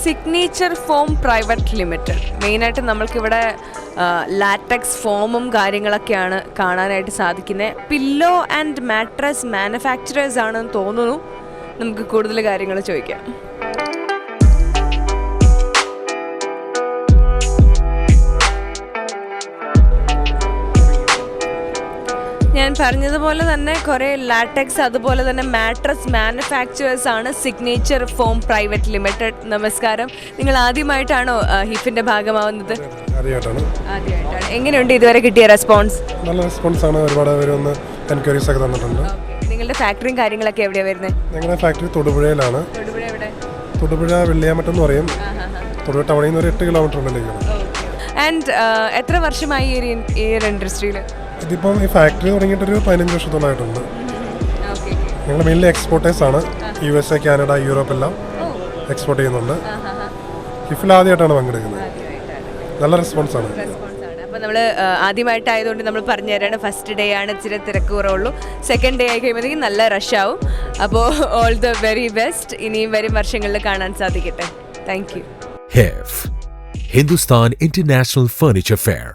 Signature form private limited. മെയിനായിട്ട് നമ്മൾക്കിവിടെ latex ഫോമും കാര്യങ്ങളൊക്കെയാണ് കാണാനായിട്ട് സാധിക്കുന്നത്. പില്ലോ ആൻഡ് മാട്രസ് മാനുഫാക്ചറേഴ്സ് ആണെന്ന് തോന്നുന്നു. നമുക്ക് കൂടുതൽ കാര്യങ്ങൾ ചോദിക്കാം. ഞാൻ പറഞ്ഞതുപോലെ തന്നെ കുറേ ലാറ്റക്സ് അതുപോലെ തന്നെ മാട്രസ് മാനുഫാക്ചറേഴ്സ് ആണ് സിഗ്നേച്ചർ ഫോം പ്രൈവറ്റ് ലിമിറ്റഡ്. നമസ്കാരം. നിങ്ങൾ ആദ്യമായിട്ടാണോ ഹിഫിന്റെ ഭാഗമാവുന്നത്? ആദ്യമായിട്ടാണ്. എങ്ങനെയുണ്ട് ഇതുവരെ കിട്ടിയ റെസ്പോൺസ്? നല്ല റെസ്പോൺസ് ആണ്. ഒരുപാട് പേര് വന്ന് എൻക്വയറീസ് ഒക്കെ തന്നിട്ടുണ്ട്. നിങ്ങളുടെ ഫാക്ടറിയും കാര്യങ്ങളൊക്കെ എവിടെയാണ് വരുന്നത്? ഞങ്ങളുടെ ഫാക്ടറി തൊടുപുഴയിലാണ്. തൊടുപുഴ വെള്ളിയാമറ്റം എന്ന് പറയും. തൊടുപുഴ ടൗണിൽ നിന്ന് ഒരു 8 കിലോമീറ്റർ ഉള്ളിലേക്കാണ്. ആൻഡ് എത്ര വർഷമായി ഈ ഇൻഡസ്ട്രിയിൽ? ഇതിപ്പം ഈ ഫാക്ടറി തുടങ്ങിയിട്ടൊരു 15 വർഷത്തോളമായിട്ടുണ്ട്. ഞങ്ങൾ മെയിൻലി എക്സ്പോർട്ടേഴ്സ് ആണ്. USA, കാനഡ, യൂറോപ്പ് എല്ലാം എക്സ്പോർട്ട് ചെയ്യുന്നുണ്ട്. ഹിഫിൽ ആദ്യമായിട്ടാണ് പങ്കെടുക്കുന്നത്. നല്ല റെസ്പോൺസ് ആണ്. അപ്പോൾ നമ്മൾ ആദ്യമായിട്ടായതുകൊണ്ട് നമ്മൾ പറഞ്ഞു തരാണ്, ഫസ്റ്റ് ഡേ ആണ് ഇച്ചിരി തിരക്ക് കുറവുള്ളൂ. സെക്കൻഡ് ഡേ ആയി കഴിയുമ്പോഴത്തേക്കും നല്ല റഷ് ആവും. അപ്പോൾ ഓൾ ദ വെരി ബെസ്റ്റ്. ഇനിയും വരും വർഷങ്ങളിൽ കാണാൻ സാധിക്കട്ടെ. Thank you. HIF, Hindustan International Furniture Fair.